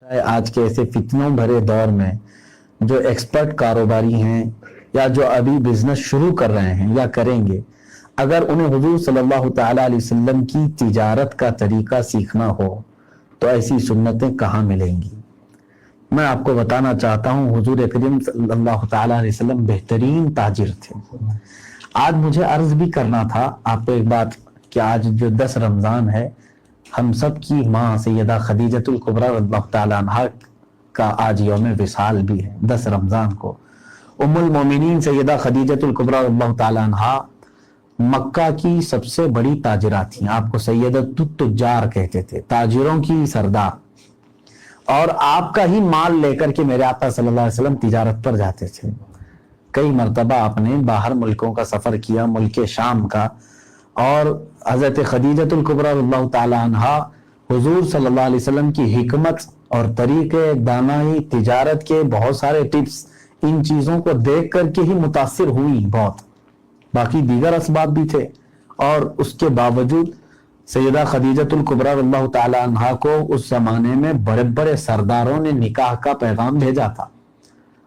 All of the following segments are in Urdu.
آج کے ایسے فتنوں بھرے دور میں جو ایکسپرٹ کاروباری ہیں یا جو ابھی بزنس شروع کر رہے ہیں یا کریں گے، اگر انہیں حضور صلی اللہ تعالیٰ علیہ وسلم کی تجارت کا طریقہ سیکھنا ہو تو ایسی سنتیں کہاں ملیں گی؟ میں آپ کو بتانا چاہتا ہوں، حضور کریم صلی اللہ تعالیٰ علیہ وسلم بہترین تاجر تھے۔ آج مجھے عرض بھی کرنا تھا آپ کو ایک بات کہ آج جو 10 رمضان ہے، ہم سب کی ماں سیدہ خدیجۃ الکبریٰ رضی اللہ تعالیٰ عنہا کا آج یوم وصال بھی ہے 10 رمضان کو۔ ام المومنین سیدہ خدیجۃ الکبریٰ رضی اللہ تعالیٰ عنہا مکہ کی سب سے بڑی تاجرہ تھیں، آپ کو سیدۃ التجار کہتے تھے، تاجروں کی سردار، اور آپ کا ہی مال لے کر کے میرے آقا صلی اللہ علیہ وسلم تجارت پر جاتے تھے۔ کئی مرتبہ آپ نے باہر ملکوں کا سفر کیا، ملک شام کا، اور حضرت خدیجۃ الکبریٰ رضی اللہ تعالیٰ عنہا حضور صلی اللہ علیہ وسلم کی حکمت اور طریقے دانائی تجارت کے بہت سارے ٹپس، ان چیزوں کو دیکھ کر کے ہی متاثر ہوئی بہت، باقی دیگر اسباب بھی تھے، اور اس کے باوجود سیدہ خدیجۃ الکبریٰ رضی اللہ تعالیٰ عنہا کو اس زمانے میں بڑے بڑے سرداروں نے نکاح کا پیغام بھیجا تھا،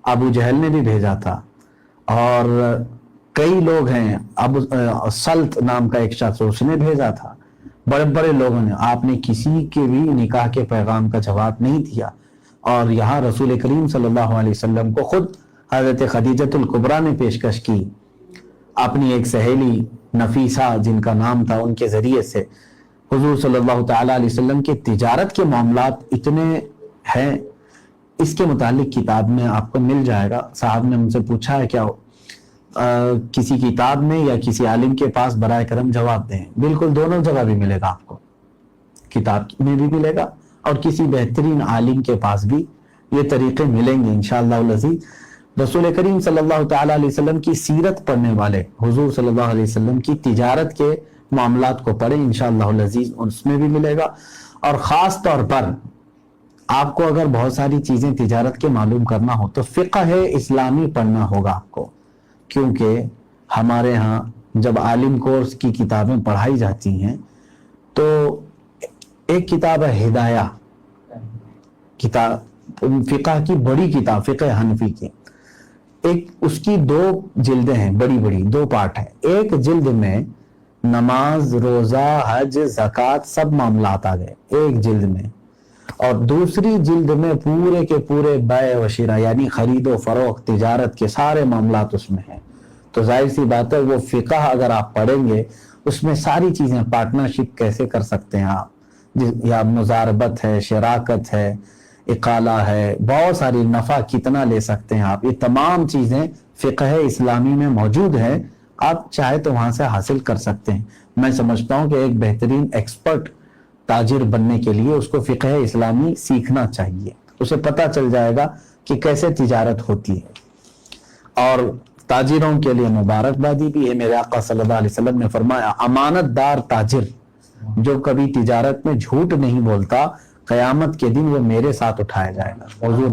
ابو جہل نے بھی بھیجا تھا، اور کئی لوگ ہیں، ابو سلط نام کا ایک شخص، اس نے بھیجا تھا، بڑے بڑے لوگوں نے، آپ نے کسی کے بھی نکاح کے پیغام کا جواب نہیں دیا۔ اور یہاں رسول کریم صلی اللہ علیہ وسلم کو خود حضرت خدیجۃ الکبریٰ نے پیشکش کی، اپنی ایک سہیلی نفیسہ جن کا نام تھا، ان کے ذریعے سے حضور صلی اللہ تعالیٰ علیہ وسلم کے تجارت کے معاملات اتنے ہیں، اس کے متعلق کتاب میں آپ کو مل جائے گا۔ صاحب نے ہم سے پوچھا ہے کیا کسی کتاب میں یا کسی عالم کے پاس براہ کرم جواب دیں، بالکل دونوں جگہ بھی ملے گا، آپ کو کتاب میں بھی ملے گا اور کسی بہترین عالم کے پاس بھی یہ طریقے ملیں گے انشاءاللہ العزیز۔ رسول کریم صلی اللہ تعالیٰ علیہ وسلم کی سیرت پڑھنے والے حضور صلی اللہ علیہ وسلم کی تجارت کے معاملات کو پڑھیں انشاءاللہ العزیز، اس میں بھی ملے گا۔ اور خاص طور پر آپ کو اگر بہت ساری چیزیں تجارت کے معلوم کرنا ہو تو فقہ اسلامی پڑھنا ہوگا آپ کو، کیونکہ ہمارے ہاں جب عالم کورس کی کتابیں پڑھائی جاتی ہیں تو ایک کتاب ہے ہدایہ، کتاب فقہ کی بڑی کتاب، فقہ حنفی کی، ایک اس کی 2 جلدیں ہیں، بڑی بڑی 2 پارٹ ہیں۔ ایک جلد میں نماز، روزہ، حج، زکوٰۃ سب معاملات آ گئے ایک جلد میں، اور دوسری جلد میں پورے کے پورے بیع و شراء یعنی خرید و فروخت، تجارت کے سارے معاملات اس میں ہیں۔ تو ظاہر سی بات ہے وہ فقہ اگر آپ پڑھیں گے اس میں ساری چیزیں، پارٹنرشپ کیسے کر سکتے ہیں آپ، یا مزاربت ہے، شراکت ہے، اقالہ ہے، بہت ساری، نفع کتنا لے سکتے ہیں آپ، یہ تمام چیزیں فقہ اسلامی میں موجود ہیں، آپ چاہے تو وہاں سے حاصل کر سکتے ہیں۔ میں سمجھتا ہوں کہ ایک بہترین ایکسپرٹ تاجر بننے کے لیے اس کو فقہ اسلامی سیکھنا چاہیے، اسے پتہ چل جائے گا کہ کیسے تجارت ہوتی ہے۔ اور تاجروں کے لیے مبارکبادی بھی ہے، میرے آقا صلی اللہ علیہ وسلم نے فرمایا امانت دار تاجر جو کبھی تجارت میں جھوٹ نہیں بولتا، قیامت کے دن وہ میرے ساتھ اٹھایا جائے گا۔ حضور